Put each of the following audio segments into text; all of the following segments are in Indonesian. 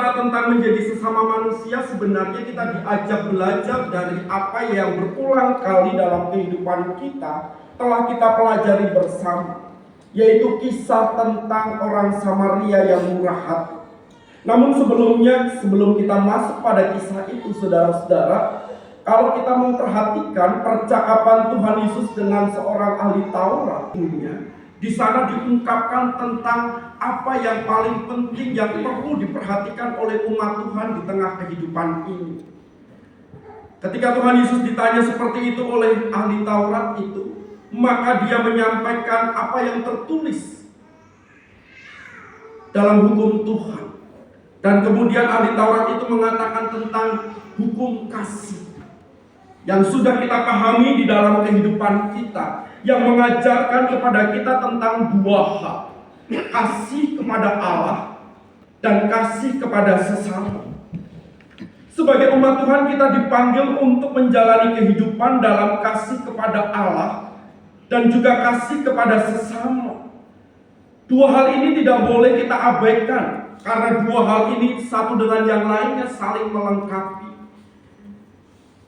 bicara tentang menjadi sesama manusia, sebenarnya kita diajak belajar dari apa yang berulang kali dalam kehidupan kita telah kita pelajari bersama, yaitu kisah tentang orang Samaria yang murah hati. Namun sebelum kita masuk pada kisah itu, saudara-saudara, kalau kita memperhatikan percakapan Tuhan Yesus dengan seorang ahli Taurat, di sana diungkapkan tentang apa yang paling penting yang perlu diperhatikan oleh umat Tuhan di tengah kehidupan ini. Ketika Tuhan Yesus ditanya seperti itu oleh ahli Taurat itu, maka dia menyampaikan apa yang tertulis dalam hukum Tuhan. Dan kemudian ahli Taurat itu mengatakan tentang hukum kasih yang sudah kita pahami di dalam kehidupan kita, yang mengajarkan kepada kita tentang dua hal: kasih kepada Allah dan kasih kepada sesama. Sebagai umat Tuhan, kita dipanggil untuk menjalani kehidupan dalam kasih kepada Allah dan juga kasih kepada sesama. Dua hal ini tidak boleh kita abaikan, karena dua hal ini satu dengan yang lainnya saling melengkapi.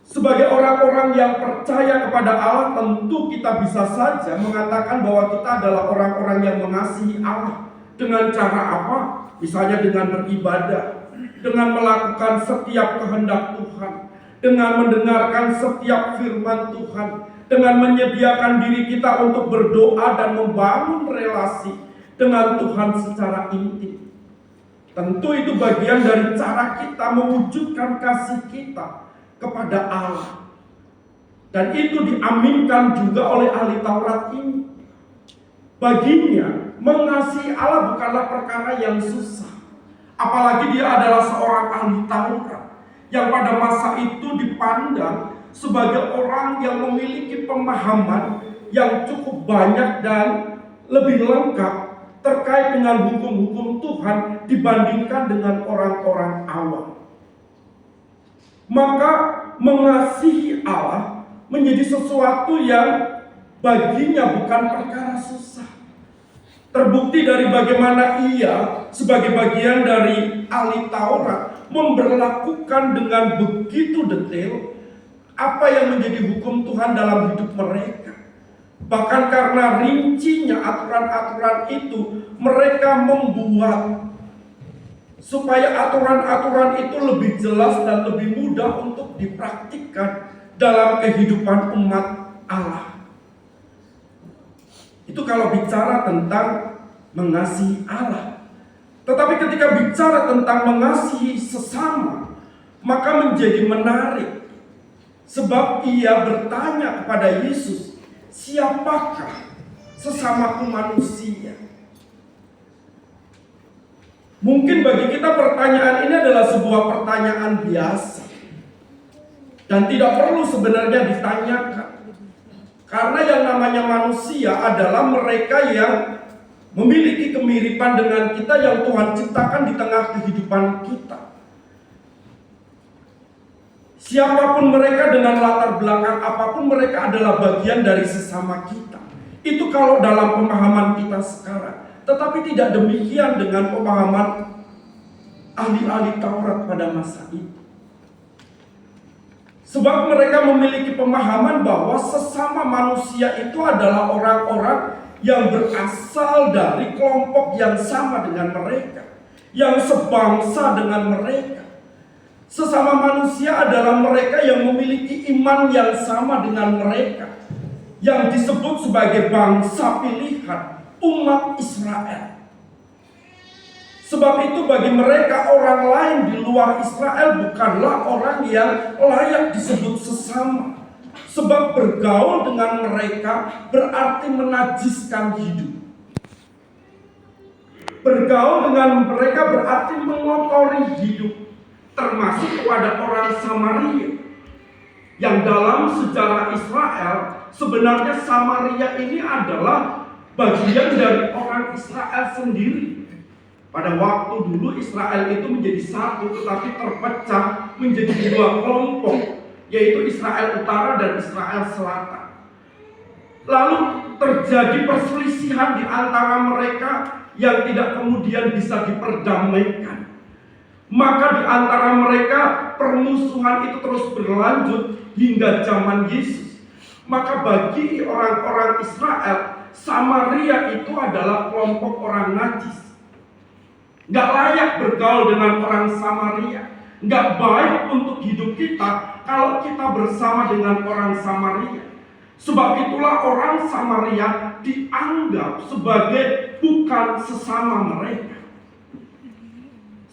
Sebagai orang-orang yang percaya kepada Allah, tentu kita bisa saja mengatakan bahwa kita adalah orang-orang yang mengasihi Allah. Dengan cara apa? Misalnya dengan beribadah, dengan melakukan setiap kehendak Tuhan, dengan mendengarkan setiap firman Tuhan, dengan menyediakan diri kita untuk berdoa dan membangun relasi dengan Tuhan secara intim. Tentu itu bagian dari cara kita mewujudkan kasih kita kepada Allah. Dan itu diaminkan juga oleh ahli Taurat ini. Baginya, mengasihi Allah bukanlah perkara yang susah. Apalagi dia adalah seorang ahli Taurat yang pada masa itu dipandang sebagai orang yang memiliki pemahaman yang cukup banyak dan lebih lengkap terkait dengan hukum-hukum Tuhan dibandingkan dengan orang-orang awam. Maka mengasihi Allah menjadi sesuatu yang baginya bukan perkara susah. Terbukti dari bagaimana ia sebagai bagian dari ahli Taurat memberlakukan dengan begitu detail apa yang menjadi hukum Tuhan dalam hidup mereka. Bahkan karena rincinya aturan-aturan itu, mereka membuat supaya aturan-aturan itu lebih jelas dan lebih mudah untuk dipraktikkan dalam kehidupan umat Allah. Itu kalau bicara tentang mengasihi Allah. Tetapi ketika bicara tentang mengasihi sesama, maka menjadi menarik. Sebab ia bertanya kepada Yesus, siapakah sesamaku manusia? Mungkin bagi kita pertanyaan ini adalah sebuah pertanyaan biasa dan tidak perlu sebenarnya ditanyakan. Karena yang namanya manusia adalah mereka yang memiliki kemiripan dengan kita yang Tuhan ciptakan di tengah kehidupan kita. Siapapun mereka dengan latar belakang apapun, mereka adalah bagian dari sesama kita. Itu kalau dalam pemahaman kita sekarang. Tetapi tidak demikian dengan pemahaman ahli-ahli Taurat pada masa itu. Sebab mereka memiliki pemahaman bahwa sesama manusia itu adalah orang-orang yang berasal dari kelompok yang sama dengan mereka, yang sebangsa dengan mereka. Sesama manusia adalah mereka yang memiliki iman yang sama dengan mereka, yang disebut sebagai bangsa pilihan, umat Israel. Sebab itu bagi mereka orang lain di luar Israel bukanlah orang yang layak disebut sesama. Sebab bergaul dengan mereka berarti menajiskan hidup. Bergaul dengan mereka berarti mengotori hidup. Termasuk kepada orang Samaria. Yang dalam sejarah Israel, sebenarnya Samaria ini adalah bagian dari orang Israel sendiri. Pada waktu dulu Israel itu menjadi satu, tetapi terpecah menjadi dua kelompok, yaitu Israel Utara dan Israel Selatan. Lalu terjadi perselisihan di antara mereka yang tidak kemudian bisa diperdamaikan. Maka di antara mereka permusuhan itu terus berlanjut hingga zaman Yesus. Maka bagi orang-orang Israel, Samaria itu adalah kelompok orang najis. Gak layak bergaul dengan orang Samaria. Gak baik untuk hidup kita kalau kita bersama dengan orang Samaria. Sebab itulah orang Samaria dianggap sebagai bukan sesama mereka.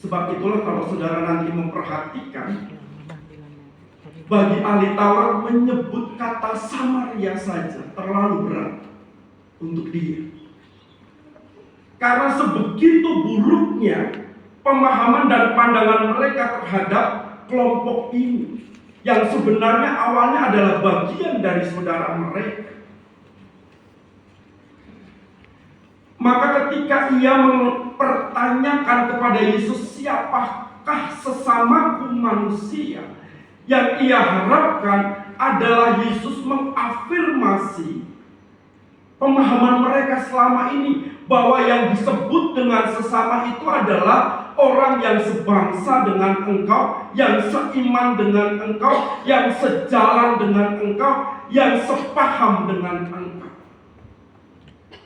Sebab itulah kalau saudara nanti memperhatikan, bagi ahli Taurat menyebut kata Samaria saja terlalu berat untuk dia. Karena sebegitu buruknya pemahaman dan pandangan mereka terhadap kelompok ini, yang sebenarnya awalnya adalah bagian dari saudara mereka. Maka ketika ia mempertanyakan kepada Yesus, siapakah sesamaku manusia, yang ia harapkan adalah Yesus mengafirmasi pemahaman mereka selama ini, bahwa yang disebut dengan sesama itu adalah orang yang sebangsa dengan engkau, yang seiman dengan engkau, yang sejalan dengan engkau, yang sepaham dengan engkau.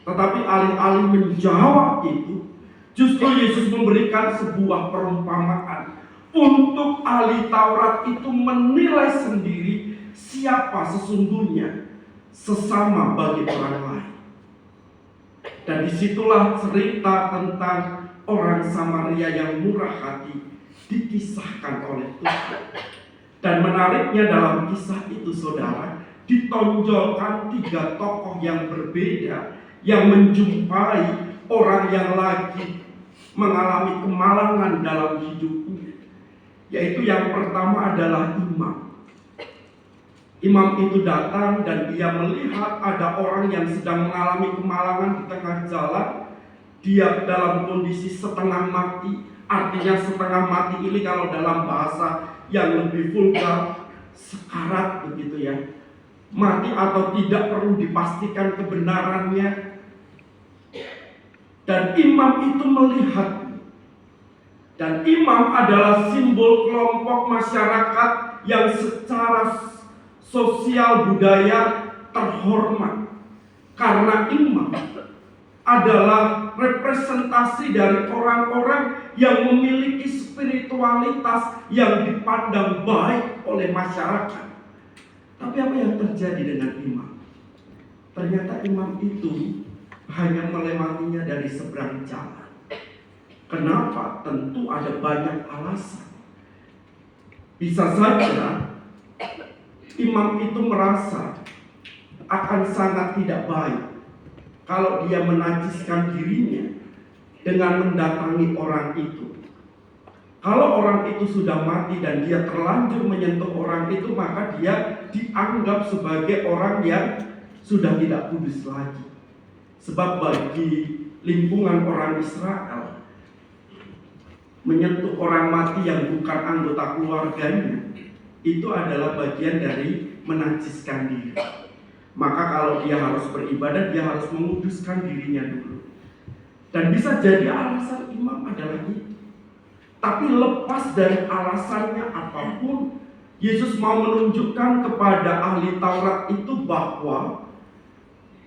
Tetapi alih-alih menjawab itu, justru Yesus memberikan sebuah perumpamaan untuk ahli Taurat itu menilai sendiri siapa sesungguhnya sesama bagi orang lain. Dan disitulah cerita tentang orang Samaria yang murah hati dikisahkan oleh Tuhan. Dan menariknya dalam kisah itu, saudara, ditonjolkan 3 tokoh yang berbeda yang menjumpai orang yang lagi mengalami kemalangan dalam hidupnya. Yaitu yang pertama adalah imam. Imam itu datang dan ia melihat ada orang yang sedang mengalami kemalangan di tengah jalan. Dia dalam kondisi setengah mati. Artinya setengah mati ini kalau dalam bahasa yang lebih vulgar, sekarat begitu ya. Mati atau tidak perlu dipastikan kebenarannya. Dan imam itu melihat. Dan imam adalah simbol kelompok masyarakat yang secara sosial budaya terhormat. Karena imam adalah representasi dari orang-orang yang memiliki spiritualitas yang dipandang baik oleh masyarakat. Tapi apa yang terjadi dengan imam? Ternyata imam itu hanya melewatinya dari seberang jalan. Kenapa? Tentu ada banyak alasan. Bisa saja imam itu merasa akan sangat tidak baik kalau dia menajiskan dirinya dengan mendatangi orang itu. Kalau orang itu sudah mati dan dia terlanjur menyentuh orang itu, maka dia dianggap sebagai orang yang sudah tidak kudus lagi. Sebab bagi lingkungan orang Israel, menyentuh orang mati yang bukan anggota keluarganya itu adalah bagian dari menajiskan diri. Maka kalau dia harus beribadah, dia harus menguduskan dirinya dulu. Dan bisa jadi alasan imam adalah itu. Tapi lepas dari alasannya apapun, Yesus mau menunjukkan kepada ahli Taurat itu bahwa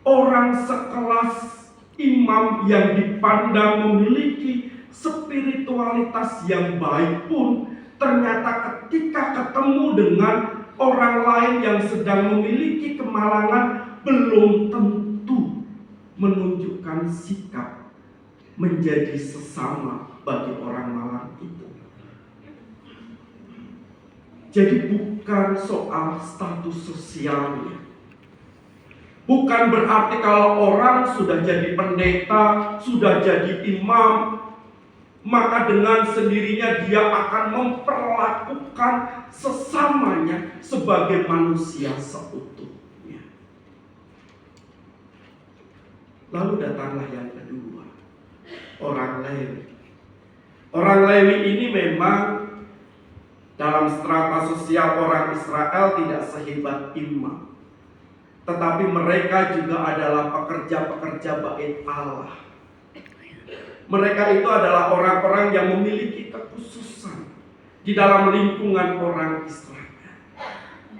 orang sekelas imam yang dipandang memiliki spiritualitas yang baik pun ternyata ketika ketemu dengan orang lain yang sedang memiliki kemalangan belum tentu menunjukkan sikap menjadi sesama bagi orang malang itu. Jadi bukan soal status sosialnya. Bukan berarti kalau orang sudah jadi pendeta, sudah jadi imam, maka dengan sendirinya dia akan memperlakukan sesamanya sebagai manusia seutuhnya. Lalu datanglah yang kedua, orang Lewi. Orang Lewi ini memang dalam strata sosial orang Israel tidak sehebat imam. Tetapi mereka juga adalah pekerja-pekerja bait Allah. Mereka itu adalah orang-orang yang memiliki kekhususan. di dalam lingkungan orang Israel.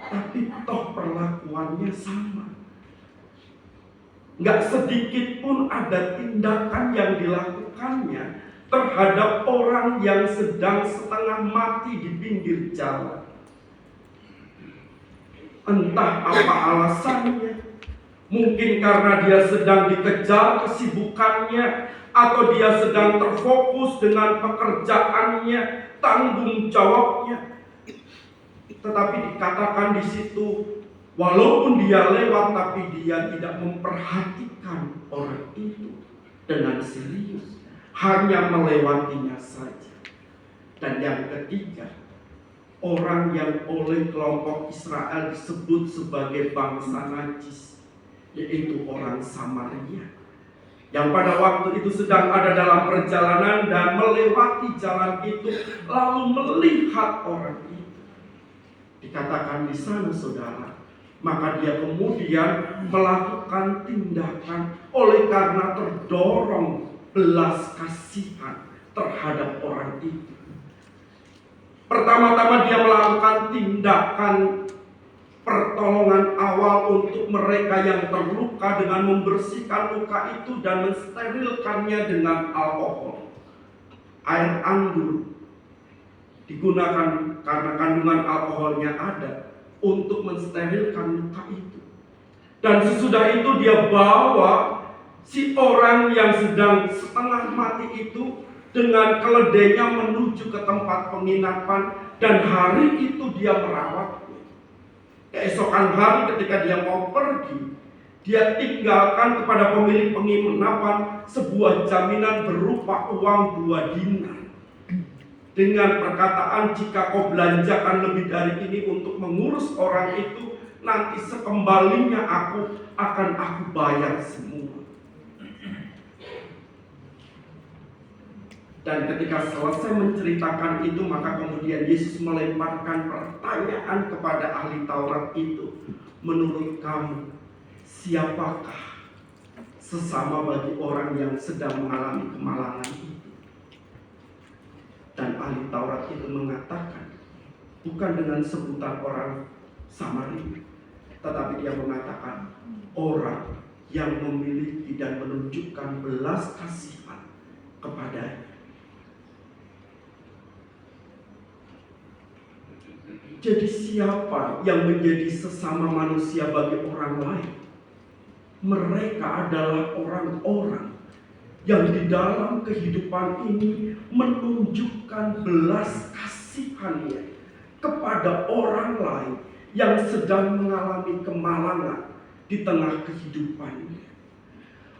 Tapi toh perlakuannya sama. Nggak sedikit pun ada tindakan yang dilakukannya terhadap orang yang sedang setengah mati di pinggir jalan. Entah apa alasannya. Mungkin karena dia sedang dikejar kesibukannya, atau dia sedang terfokus dengan pekerjaannya, tanggung jawabnya. Tetapi dikatakan di situ, walaupun dia lewat, tapi dia tidak memperhatikan orang itu dengan serius, hanya melewatinya saja. Dan yang ketiga, orang yang oleh kelompok Israel disebut sebagai bangsa najis, yaitu orang Samaria, yang pada waktu itu sedang ada dalam perjalanan dan melewati jalan itu, lalu melihat orang itu. Dikatakan di sana, saudara, maka dia kemudian melakukan tindakan oleh karena terdorong belas kasihan terhadap orang itu. Pertama-tama dia melakukan tindakan pertolongan awal untuk mereka yang terluka dengan membersihkan luka itu dan mensterilkannya dengan alkohol. Air anggur digunakan karena kandungan alkoholnya ada untuk mensterilkan luka itu. Dan sesudah itu dia bawa si orang yang sedang setengah mati itu dengan keledainya menuju ke tempat penginapan, dan hari itu dia merawatnya. Keesokan hari ketika dia mau pergi, dia tinggalkan kepada pemilik penginapan sebuah jaminan berupa uang 2 dinar. Dengan perkataan, jika kau belanjakan lebih dari ini untuk mengurus orang itu, nanti sekembalinya aku bayar semua. Dan ketika selesai menceritakan itu, maka kemudian Yesus melemparkan pertanyaan kepada ahli Taurat itu. Menurut kamu, siapakah sesama bagi orang yang sedang mengalami kemalangan itu? Dan ahli Taurat itu mengatakan, bukan dengan sebutan orang Samaria, tetapi dia mengatakan orang yang memiliki dan menunjukkan belas kasihan kepadanya. Jadi siapa yang menjadi sesama manusia bagi orang lain? Mereka adalah orang-orang yang di dalam kehidupan ini menunjukkan belas kasihannya kepada orang lain yang sedang mengalami kemalangan di tengah kehidupannya.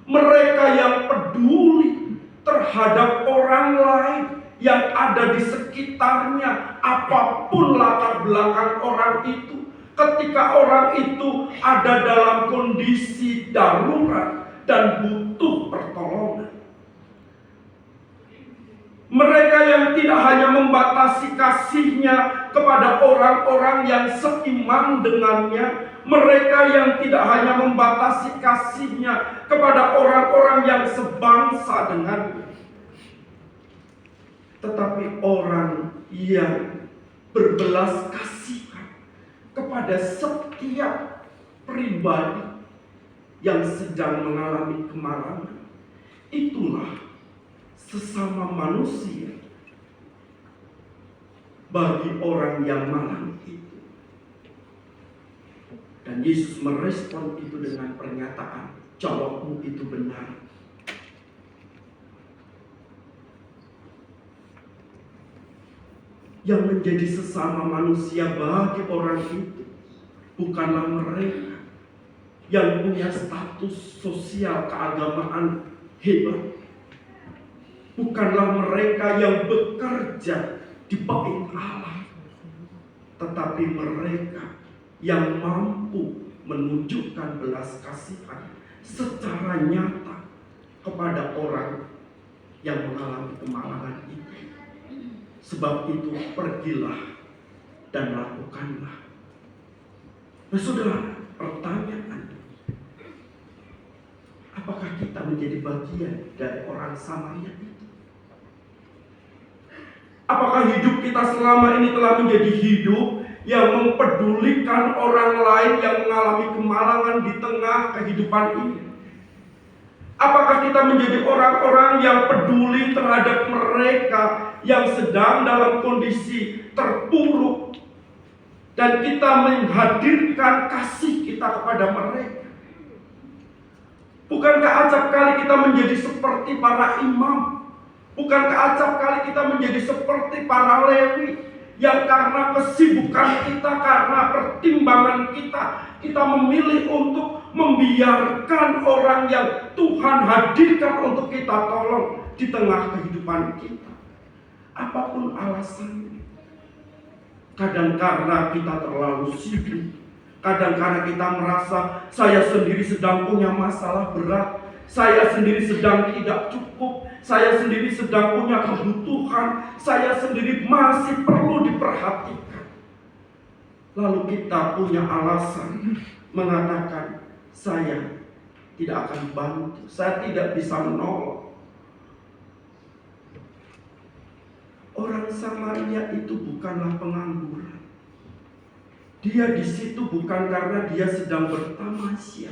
Mereka yang peduli terhadap orang lain yang ada di sekitarnya, apapun latar belakang orang itu. Ketika orang itu ada dalam kondisi darurat dan butuh pertolongan, mereka yang tidak hanya membatasi kasihnya kepada orang-orang yang seiman dengannya, mereka yang tidak hanya membatasi kasihnya kepada orang-orang yang sebangsa dengannya, tetapi orang yang berbelas kasihan kepada setiap pribadi yang sedang mengalami kemalangan. Itulah sesama manusia bagi orang yang malang itu. Dan Yesus merespon itu dengan pernyataan, jawabmu itu benar. Yang menjadi sesama manusia bagi orang itu bukanlah mereka yang punya status sosial keagamaan hebat, bukanlah mereka yang bekerja di bait Allah, tetapi mereka yang mampu menunjukkan belas kasihan secara nyata kepada orang yang mengalami kemalangan itu. Sebab itu pergilah dan lakukanlah. Nah saudara, pertanyaan, apakah kita menjadi bagian dari orang Samaria itu? Apakah hidup kita selama ini telah menjadi hidup yang mempedulikan orang lain yang mengalami kemalangan di tengah kehidupan ini? Apakah kita menjadi orang-orang yang peduli terhadap mereka yang sedang dalam kondisi terpuruk, dan kita menghadirkan kasih kita kepada mereka? Bukankah acap kali kita menjadi seperti para imam? Bukankah acap kali kita menjadi seperti para Lewi, yang karena kesibukan kita, karena pertimbangan kita, kita memilih untuk membiarkan orang yang Tuhan hadirkan untuk kita tolong di tengah kehidupan kita. Apapun alasannya. Kadang karena kita terlalu sibuk, kadang karena kita merasa saya sendiri sedang punya masalah berat, saya sendiri sedang tidak cukup, saya sendiri sedang punya kebutuhan, saya sendiri masih perlu diperhatikan. Lalu kita punya alasan mengatakan, saya tidak akan bantu, saya tidak bisa menolong. Orang Samaria itu bukanlah pengangguran. Dia di situ bukan karena dia sedang bertamasya.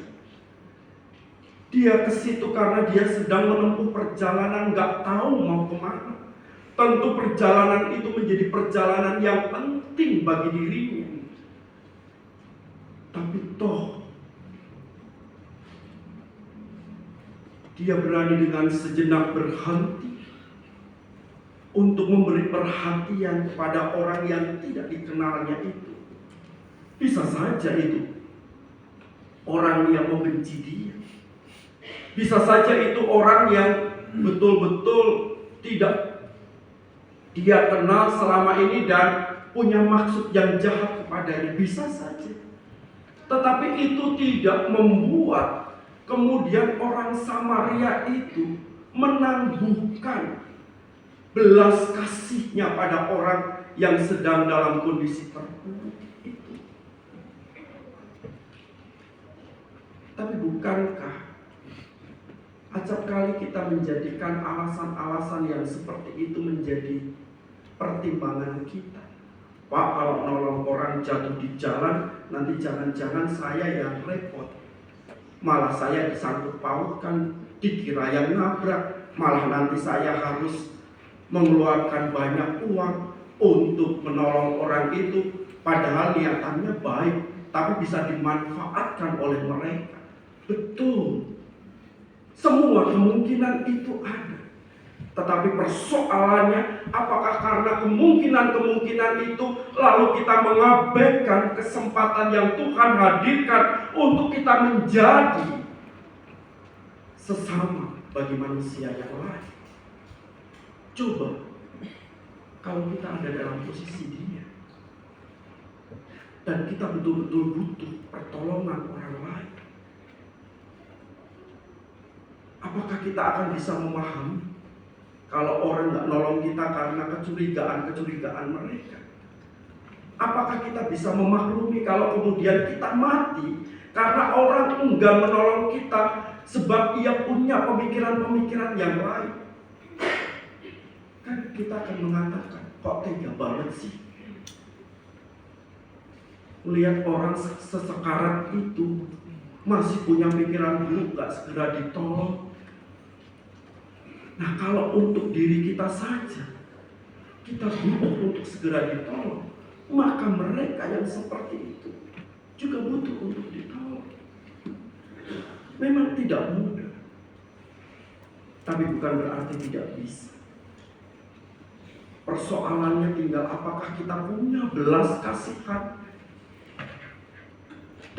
Dia ke situ karena dia sedang menempuh perjalanan, gak tahu mau kemana. Tentu perjalanan itu menjadi perjalanan yang penting bagi dirinya. Tapi toh dia berani dengan sejenak berhenti untuk memberi perhatian kepada orang yang tidak dikenalnya itu. Bisa saja itu orang yang membenci dia. Bisa saja itu orang yang betul-betul tidak dia kenal selama ini dan punya maksud yang jahat kepadanya. Bisa saja. Tetapi itu tidak membuat kemudian orang Samaria itu menangguhkan belas kasihnya pada orang yang sedang dalam kondisi terpuruk itu. Tapi bukankah acap kali kita menjadikan alasan-alasan yang seperti itu menjadi pertimbangan kita? Pak, kalau nolong orang jatuh di jalan, nanti jangan-jangan saya yang repot. Malah saya disangkut pautkan, dikira yang nabrak. Malah nanti saya harus mengeluarkan banyak uang untuk menolong orang itu. Padahal niatannya baik, tapi bisa dimanfaatkan oleh mereka. Betul. Semua kemungkinan itu ada. Tetapi persoalannya, apakah karena kemungkinan-kemungkinan itu lalu kita mengabaikan kesempatan yang Tuhan hadirkan untuk kita menjadi sesama bagi manusia yang lain? Coba kalau kita ada dalam posisi dia dan kita betul-betul butuh pertolongan orang lain, apakah kita akan bisa memahami kalau orang nggak nolong kita karena kecurigaan mereka? Apakah kita bisa memaklumi kalau kemudian kita mati karena orang enggan menolong kita sebab ia punya pemikiran-pemikiran yang lain? Kan kita akan mengatakan, kok tega banget sih melihat orang sesekarat itu masih punya pikiran buruk, gak segera ditolong. Nah, kalau untuk diri kita saja kita butuh untuk segera ditolong, maka mereka yang seperti itu juga butuh untuk ditolong. Memang tidak mudah, tapi bukan berarti tidak bisa. Persoalannya tinggal apakah kita punya belas kasihan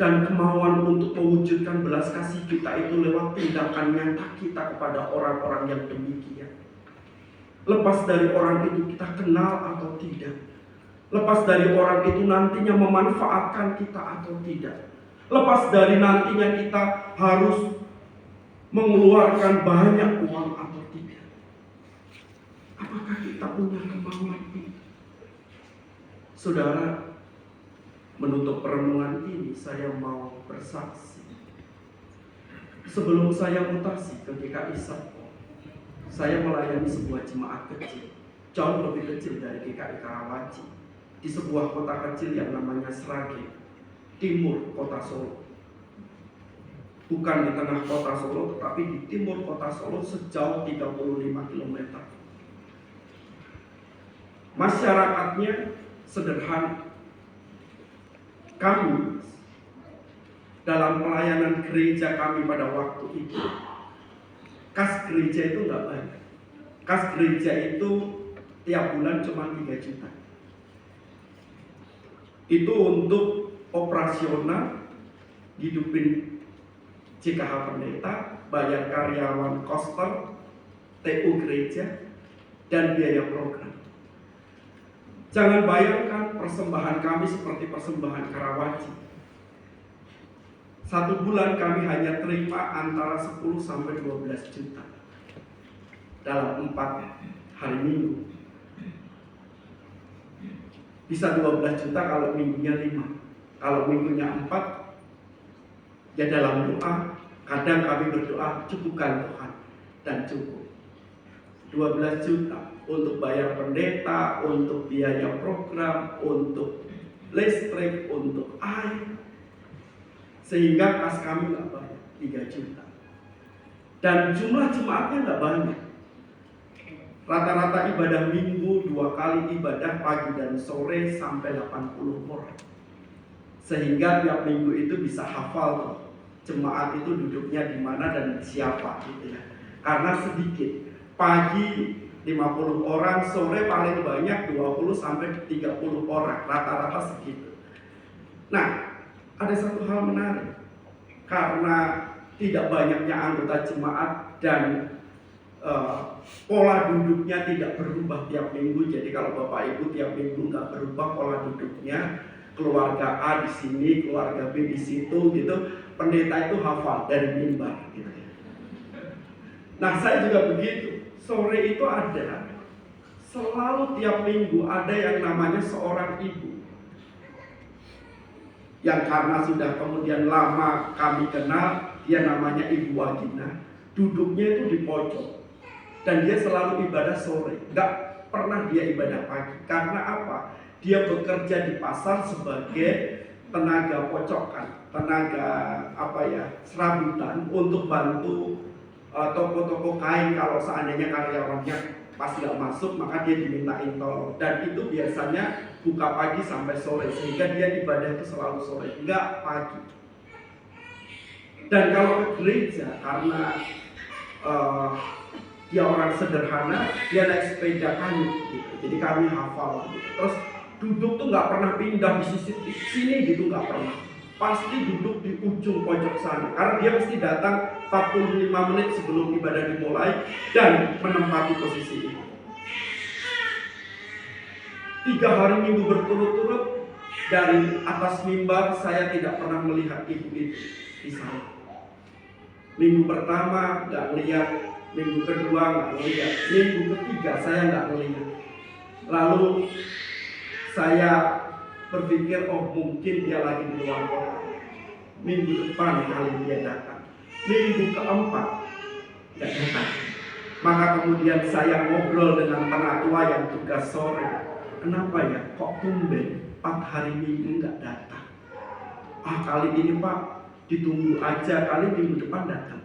dan kemauan untuk mewujudkan belas kasih kita itu lewat tindakan nyata kita kepada orang-orang yang demikian. Lepas dari orang itu kita kenal atau tidak, lepas dari orang itu nantinya memanfaatkan kita atau tidak, lepas dari nantinya kita harus mengeluarkan banyak uang atau tidak, apakah kita punya kemauan itu? Saudara, menutup perenungan ini saya mau bersaksi. Sebelum saya mutasi ke GKI Serpong, saya melayani sebuah jemaat kecil. jauh lebih kecil dari GKI Karawaci, di sebuah kota kecil yang namanya Sragen, timur kota Solo. Bukan di tengah kota Solo, tetapi di timur kota Solo sejauh 35 km. Masyarakatnya sederhana. Kami dalam pelayanan gereja kami pada waktu itu, kas gereja itu nggak banyak. Kas gereja itu tiap bulan cuma 3 juta. Itu untuk operasional, hidupin JKH pendeta, bayar karyawan koster, TU gereja, dan biaya program. Jangan bayangkan persembahan kami seperti persembahan Karawaci. Satu bulan kami hanya terima antara 10 sampai 12 juta dalam 4 hari minggu. Bisa 12 juta kalau minggunya 5. Kalau minggunya 4, ya dalam doa, kadang kami berdoa, cukupkan Tuhan, dan cukup. 12 juta untuk bayar pendeta, untuk biaya program, untuk listrik, untuk air. Sehingga kas kami nggak banyak, 3 juta. Dan jumlah jemaatnya nggak banyak. Rata-rata ibadah minggu 2 kali ibadah pagi dan sore sampai 80 orang. Sehingga tiap minggu itu bisa hafal tuh, jemaat itu duduknya di mana dan siapa gitu ya. Karena sedikit. Pagi 50 orang, sore paling banyak 20 sampai 30 orang, rata-rata segitu. Nah, ada satu hal menarik. Karena tidak banyaknya anggota jemaat dan pola duduknya tidak berubah tiap minggu. Jadi kalau Bapak Ibu tiap minggu nggak berubah pola duduknya, keluarga A di sini, keluarga B di situ gitu, pendeta itu hafal dari mimbar gitu. Nah, saya juga begitu. Sore itu ada, selalu tiap minggu ada yang namanya seorang ibu, yang karena sudah kemudian lama kami kenal, dia namanya Ibu Wagina. Duduknya itu di pojok, dan dia selalu ibadah sore, gak pernah dia ibadah pagi. Karena apa? Dia bekerja di pasar sebagai tenaga pocokan, tenaga serabutan untuk bantu toko-toko kain. Kalau seandainya karyawannya pas nggak masuk, maka dia dimintain tolong. Dan itu biasanya buka pagi sampai sore, sehingga dia ibadah itu selalu sore, nggak pagi. Dan kalau ke gereja, karena dia orang sederhana, dia naik sepeda kami gitu. Jadi kami hafal gitu. Terus duduk tuh nggak pernah pindah di sisi sini gitu, nggak pernah. Pasti duduk di ujung pojok sana, karena dia mesti datang 45 menit sebelum ibadah dimulai dan menempati posisi itu. 3 hari minggu berturut-turut dari atas mimbar saya tidak pernah melihat ibu itu di sana. Minggu pertama nggak melihat, minggu kedua nggak melihat, minggu ketiga saya nggak melihat. Lalu saya berpikir, oh mungkin dia lagi di luar kota. Minggu depan kali dia datang. Minggu keempat tidak datang. Maka kemudian saya ngobrol dengan penatua yang tugas sore. Kenapa ya kok tumben 4 hari minggu nggak datang? Kali ini Pak ditunggu aja, kali minggu depan datang.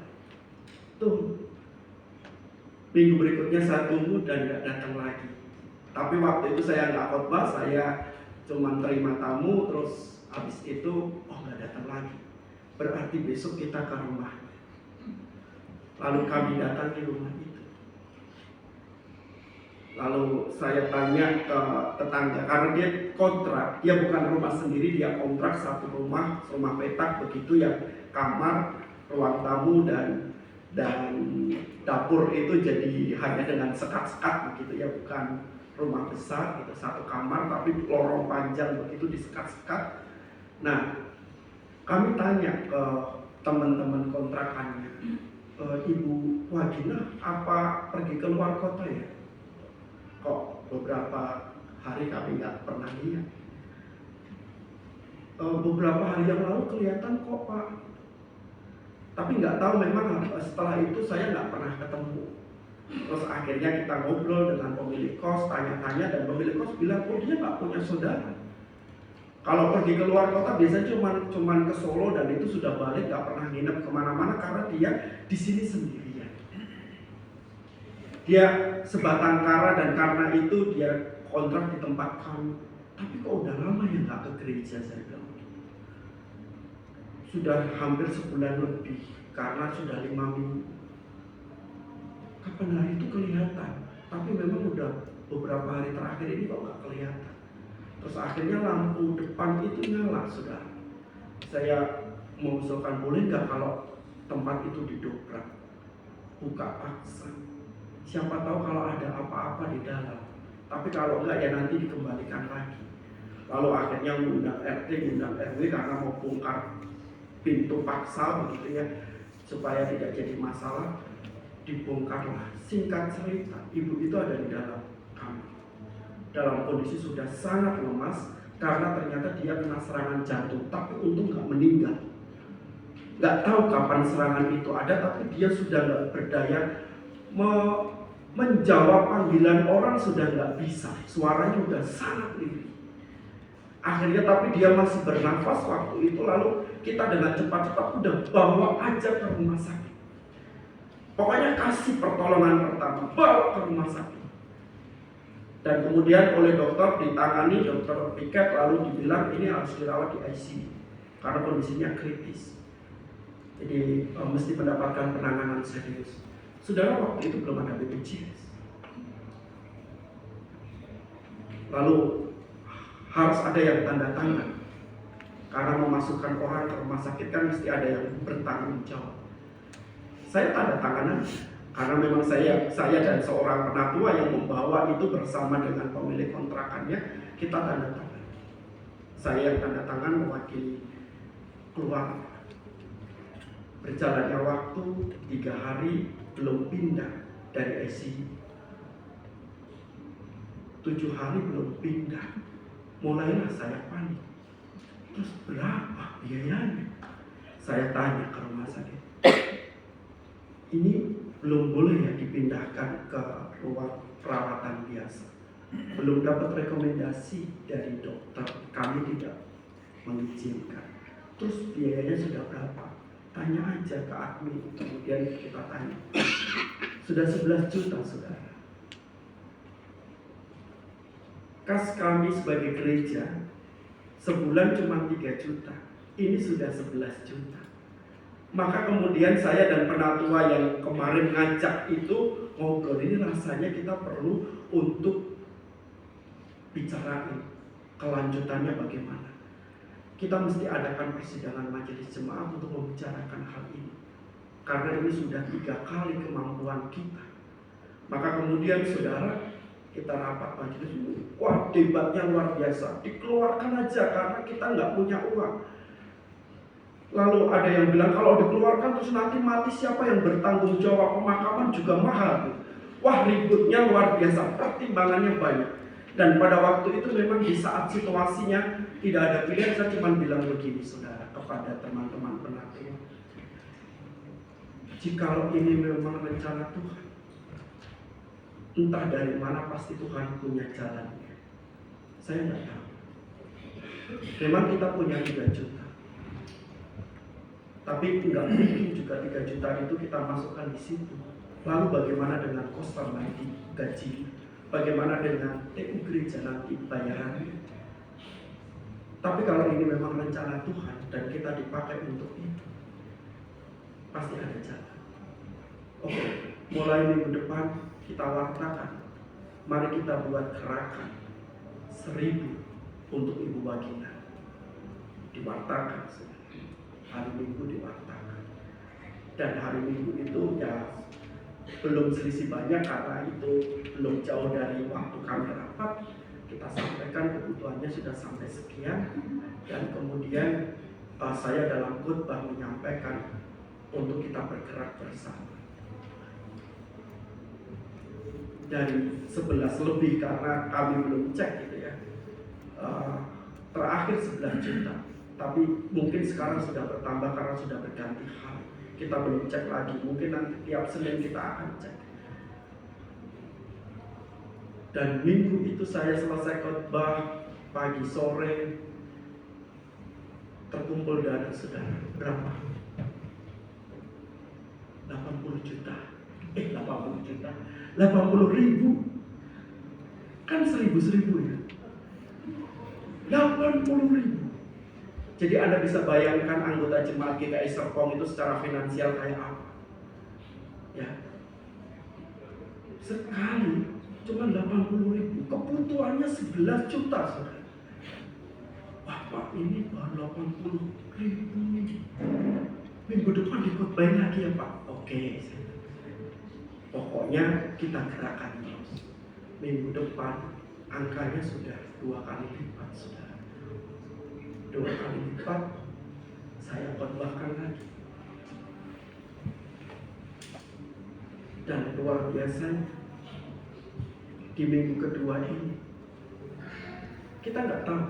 Tuh, minggu berikutnya saya tunggu dan nggak datang lagi. Tapi waktu itu saya nggak khotbah, saya cuma terima tamu, terus habis itu nggak datang lagi. Berarti besok kita ke rumah. Lalu kami datang di rumah itu. Lalu saya tanya ke tetangga, karena dia kontrak, dia bukan rumah sendiri, dia kontrak satu rumah petak begitu, yang kamar, ruang tamu dan dapur itu jadi hanya dengan sekat-sekat begitu ya, bukan rumah besar gitu, satu kamar tapi lorong panjang begitu disekat-sekat. Nah, kami tanya ke teman-teman kontrakannya, Ibu Wagina apa pergi ke luar kota ya? Kok beberapa hari kami nggak pernah lihat. Beberapa hari yang lalu kelihatan kok Pak. Tapi nggak tahu, memang setelah itu saya nggak pernah ketemu. Terus akhirnya kita ngobrol dengan pemilik kos, tanya-tanya, dan pemilik kos bilang, oh dia nggak punya saudara. Kalau pergi ke luar kota biasanya cuman ke Solo dan itu sudah balik, nggak pernah nginep kemana-mana karena dia di sini sendirian. Dia sebatang kara dan karena itu dia kontrak di tempat kami. Tapi kok udah lama ya nggak ke gereja, saya bilang. Sudah hampir sebulan lebih karena sudah 5 minggu. Kapan hari itu kelihatan, tapi memang udah beberapa hari terakhir ini kok nggak kelihatan. Terus akhirnya lampu depan itu nyala, saudara. Saya mengusulkan boleh nggak kalau tempat itu didobrak, buka paksa. Siapa tahu kalau ada apa-apa di dalam. Tapi kalau enggak ya nanti dikembalikan lagi. Lalu akhirnya undang RT, undang RW karena mau bongkar pintu paksa begitu ya, supaya tidak jadi masalah. Dibongkarlah. Singkat cerita, ibu itu ada di dalam kamar dalam kondisi sudah sangat lemas karena ternyata dia kena serangan jantung, tapi untung nggak meninggal. Nggak tahu kapan serangan itu ada, tapi dia sudah nggak berdaya menjawab panggilan orang, sudah nggak bisa, suaranya sudah sangat lirih. Akhirnya tapi dia masih bernafas waktu itu, lalu kita dengan cepat-cepat udah bawa aja ke rumah sakit. Pokoknya kasih pertolongan pertama, bawa ke rumah sakit. Dan kemudian oleh dokter ditangani, dokter piket, lalu dibilang ini harus dirawat di ICU karena kondisinya kritis. Jadi mesti mendapatkan penanganan serius. Saudara, waktu itu belum ada BPJS. Lalu harus ada yang tanda tangan. Karena memasukkan orang ke rumah sakit kan mesti ada yang bertanggung jawab. Saya tanda tangan aja. Karena memang saya dan seorang penatua yang membawa itu bersama dengan pemilik kontrakannya, kita tanda tangan. Saya yang tanda tangan mewakili keluarga. Berjalannya waktu 3 hari belum pindah dari ICU. 7 hari belum pindah. Mulailah saya panik. Terus berapa biayanya? Saya tanya ke rumah sakit. Ini belum boleh ya dipindahkan ke ruang perawatan biasa. Belum dapat rekomendasi dari dokter, kami tidak mengizinkan. Terus biayanya sudah berapa? Tanya aja ke admin, kemudian kita tanya. Sudah 11 juta, saudara. Kas kami sebagai gereja sebulan cuma 3 juta. Ini sudah 11 juta. Maka kemudian saya dan penatua yang kemarin ngajak itu ngobrol, ini rasanya kita perlu untuk bicarain kelanjutannya bagaimana. Kita mesti adakan persidangan majelis jemaat untuk membicarakan hal ini. Karena ini sudah 3 kali kemampuan kita. Maka kemudian saudara, kita rapat majelis ini. Wah, debatnya luar biasa. Dikeluarkan aja karena kita nggak punya uang. Lalu ada yang bilang kalau dikeluarkan terus nanti mati siapa yang bertanggung jawab, pemakaman juga mahal. Wah, ributnya luar biasa, pertimbangannya banyak. Dan pada waktu itu memang di saat situasinya tidak ada pilihan, saya cuma bilang begini saudara kepada teman-teman penatua. Jikalau ini memang rencana Tuhan, entah dari mana pasti Tuhan punya jalannya. Saya tidak tahu. Memang kita punya 3 juta. Tapi tidak mungkin juga 3 juta itu kita masukkan di situ. Lalu bagaimana dengan kos nanti gaji? Bagaimana dengan TU gereja nanti bayarannya? Tapi kalau ini memang rencana Tuhan dan kita dipakai untuk itu, pasti ada jalan. Oke, mulai minggu depan kita wartakan. Mari kita buat gerakan 1000 untuk ibu Bagina. Diwartakan. Hari Minggu diwartakan. Dan hari Minggu itu ya belum selisih banyak karena itu belum jauh dari waktu kami rapat. Kita sampaikan kebutuhannya sudah sampai sekian. Dan kemudian saya dalam khotbah menyampaikan untuk kita bergerak bersama. Dari 11 lebih karena kami belum cek gitu ya. Terakhir 11 juta. Tapi mungkin sekarang sudah bertambah karena sudah berganti hari. Kita belum cek lagi, mungkin nanti tiap Senin kita akan cek. Dan minggu itu saya selesai khotbah pagi sore, terkumpul dana saudara berapa? 80 juta. 80 juta. 80 ribu. Kan 1000 ya. 80 ribu. Jadi Anda bisa bayangkan anggota jemaat GKI Serpong itu secara finansial kayak apa? Ya. Sekali cuma 80 ribu. Kebutuhannya 11 juta saudara. Pak, ini baru 80 ribu. Minggu depan dikhotbahin lagi ya Pak? Oke. Pokoknya kita gerakan terus. Minggu depan angkanya sudah 2 kali lipat saudara. 2 kali lipat saya khotbahkan lagi. Dan luar biasa di minggu kedua ini kita nggak tahu,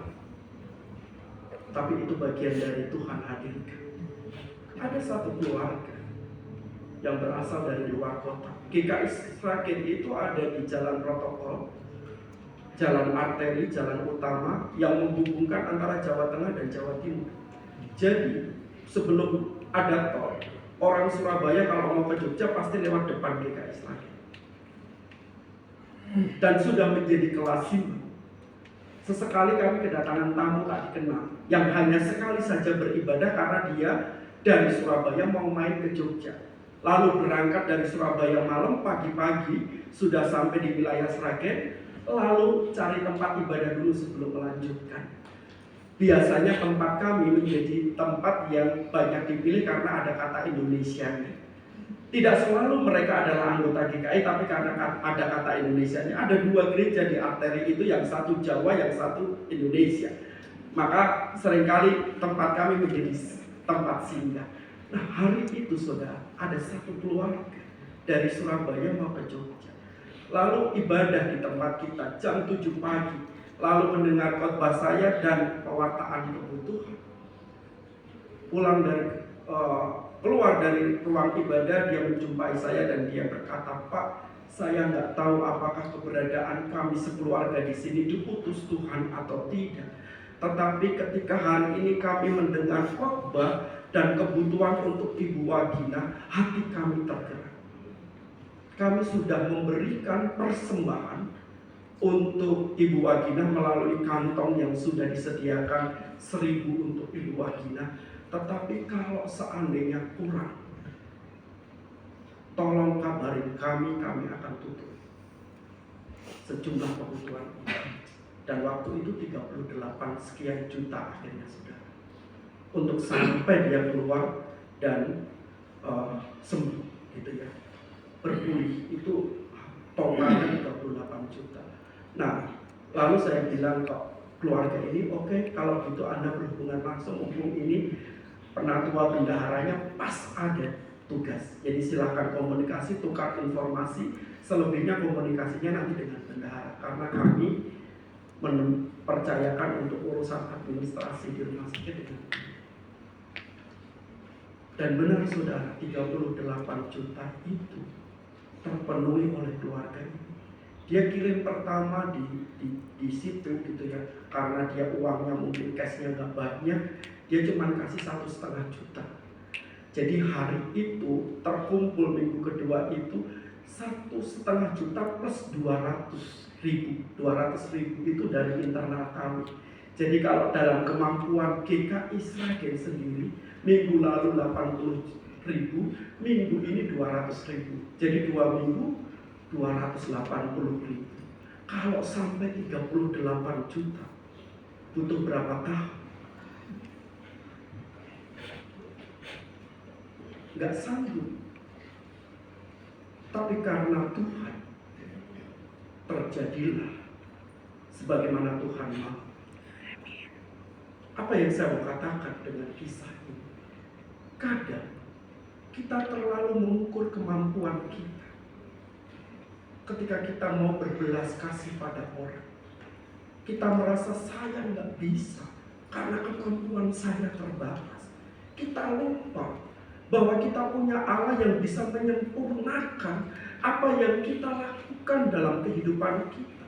tapi itu bagian dari Tuhan hadirkan. Ada satu keluarga yang berasal dari luar kota. GKI Sragen itu ada di jalan protokol, jalan arteri, jalan utama yang menghubungkan antara Jawa Tengah dan Jawa Timur. Jadi sebelum ada tol, orang Surabaya kalau mau ke Jogja pasti lewat depan GKI Sragen. Dan sudah menjadi kelasiman. Sesekali kami kedatangan tamu tak dikenal yang hanya sekali saja beribadah karena dia dari Surabaya mau main ke Jogja. Lalu berangkat dari Surabaya malam, pagi-pagi sudah sampai di wilayah Sragen, lalu cari tempat ibadah dulu sebelum melanjutkan. Biasanya tempat kami menjadi tempat yang banyak dipilih karena ada kata Indonesianya. Tidak selalu mereka adalah anggota GKI, tapi karena ada kata Indonesianya. Ada 2 gereja di arteri itu, yang satu Jawa, yang satu Indonesia. Maka seringkali tempat kami menjadi tempat singgah. Nah, hari itu saudara, ada satu keluarga dari Surabaya mau ke Jogja. Lalu ibadah di tempat kita jam 7 pagi. Lalu mendengar khotbah saya dan pewartaan kebutuhan. Keluar dari ruang ibadah, dia menjumpai saya dan dia berkata, Pak, saya nggak tahu apakah keberadaan kami sekeluarga di sini diutus Tuhan atau tidak. Tetapi ketika hari ini kami mendengar khotbah dan kebutuhan untuk Ibu Wagina, hati kami tergerak. Kami sudah memberikan persembahan untuk Ibu Wagina melalui kantong yang sudah disediakan 1000 untuk Ibu Wagina. Tetapi kalau seandainya kurang, tolong kabarin kami akan tutup sejumlah kebutuhan. Dan waktu itu 38 sekian juta akhirnya saudara, untuk sampai dia keluar dan sembuh gitu ya, berpulih. Itu totalnya 38 juta. Nah, lalu saya bilang ke keluarga ini, oke, kalau gitu Anda berhubungan langsung, mumpung ini penatua bendaharanya pas ada tugas. Jadi silakan komunikasi, tukar informasi. Selebihnya komunikasinya nanti dengan bendahara, karena kami mempercayakan untuk urusan administrasi di rumah sakit dengan. Dan benar saudara, 38 juta itu terpenuhi oleh keluarga ini. Dia kirim pertama di situ gitu ya, karena dia uangnya mungkin cashnya nggak banyak, dia cuma kasih 1,5 juta. Jadi hari itu terkumpul minggu kedua itu 1,5 juta plus 200 ribu itu dari internal kami. Jadi kalau dalam kemampuan GKI Sragen sendiri, minggu lalu 80 ribu, minggu ini 200 ribu. Jadi 2 minggu 280 ribu. Kalau sampai 38 juta, butuh berapa tahun? Gak sanggup. Tapi karena Tuhan, terjadilah sebagaimana Tuhan mau. Apa yang saya mau katakan dengan kisah ini? Kadang kita terlalu mengukur kemampuan kita. Ketika kita mau berbelas kasih pada orang, kita merasa saya nggak bisa karena kemampuan saya terbatas. Kita lupa bahwa kita punya Allah yang bisa menyempurnakan apa yang kita lakukan dalam kehidupan kita.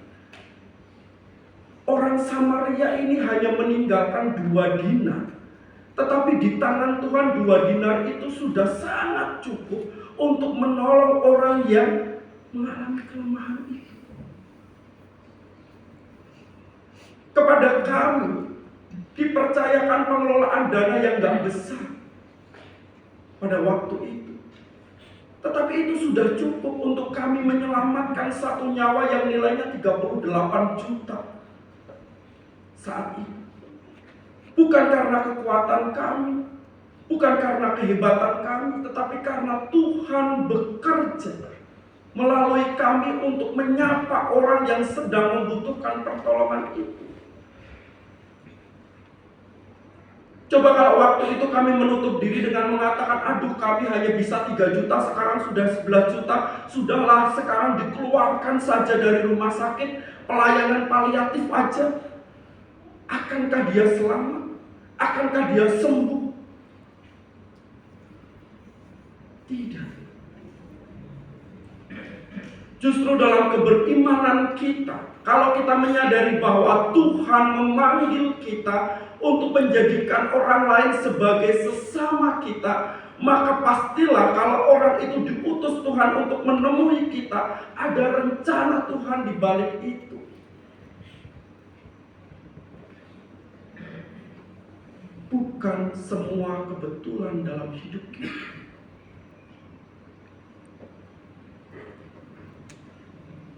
Orang Samaria ini hanya meninggalkan 2 dinar. Tetapi di tangan Tuhan 2 dinar itu sudah sangat cukup untuk menolong orang yang mengalami kelemahan itu. Kepada kami dipercayakan pengelolaan dana yang gak besar pada waktu itu. Tetapi itu sudah cukup untuk kami menyelamatkan 1 nyawa yang nilainya 38 juta saat itu. Bukan karena kekuatan kami, bukan karena kehebatan kami, tetapi karena Tuhan bekerja melalui kami untuk menyapa orang yang sedang membutuhkan pertolongan itu. Coba kalau waktu itu kami menutup diri dengan mengatakan, aduh kami hanya bisa 3 juta, sekarang sudah 11 juta, sudahlah sekarang dikeluarkan saja dari rumah sakit, pelayanan paliatif aja. Akankah dia selamat? Akankah dia sembuh? Tidak. Justru dalam keberimanan kita, kalau kita menyadari bahwa Tuhan memanggil kita untuk menjadikan orang lain sebagai sesama kita, maka pastilah kalau orang itu diutus Tuhan untuk menemui kita, ada rencana Tuhan di balik itu. Bukan semua kebetulan dalam hidup kita.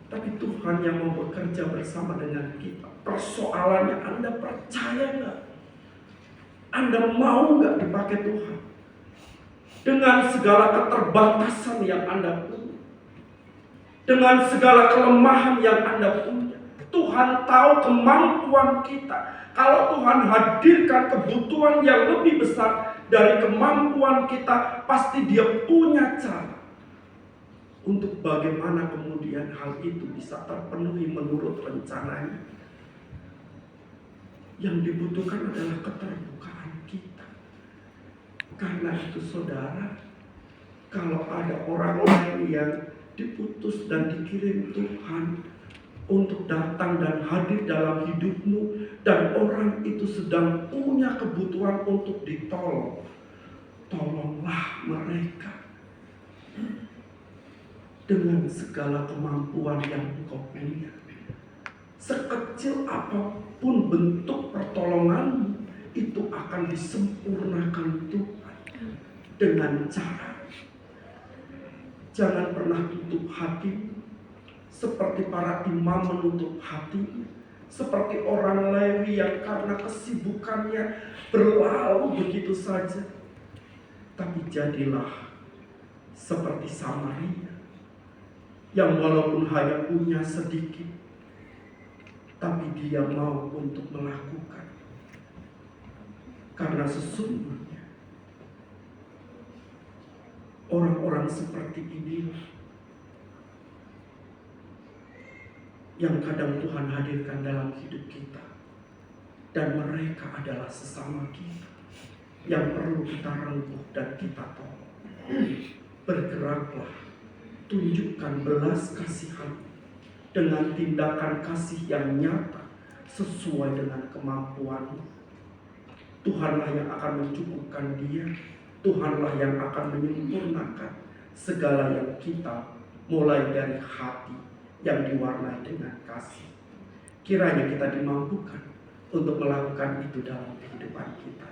Tapi Tuhan yang mau bekerja bersama dengan kita. Persoalannya, Anda percaya nggak? Anda mau nggak dipakai Tuhan? Dengan segala keterbatasan yang Anda punya, dengan segala kelemahan yang Anda punya, Tuhan tahu kemampuan kita. Kalau Tuhan hadirkan kebutuhan yang lebih besar dari kemampuan kita, pasti Dia punya cara untuk bagaimana kemudian hal itu bisa terpenuhi menurut rencananya. Yang dibutuhkan adalah keterbukaan kita. Karena itu saudara, kalau ada orang lain yang diputus dan dikirim Tuhan untuk datang dan hadir dalam hidupmu, dan orang itu sedang punya kebutuhan untuk ditolong, tolonglah mereka dengan segala kemampuan yang engkau punya. Sekecil apapun bentuk pertolonganmu, itu akan disempurnakan Tuhan dengan cara. Jangan pernah tutup hati seperti para imam menutup hati, seperti orang Lewi yang karena kesibukannya berlalu begitu saja. Tapi jadilah seperti Samaria yang walaupun hanya punya sedikit, tapi dia mau untuk melakukan. Karena sesungguhnya orang-orang seperti inilah yang kadang Tuhan hadirkan dalam hidup kita. Dan mereka adalah sesama kita yang perlu kita rengkuh dan kita tolong. Bergeraklah, tunjukkan belas kasihan dengan tindakan kasih yang nyata sesuai dengan kemampuanmu. Tuhanlah yang akan mencukupkan dia. Tuhanlah yang akan menyempurnakan segala yang kita mulai dari hati yang diwarnai dengan kasih. Kiranya kita dimampukan untuk melakukan itu dalam kehidupan kita.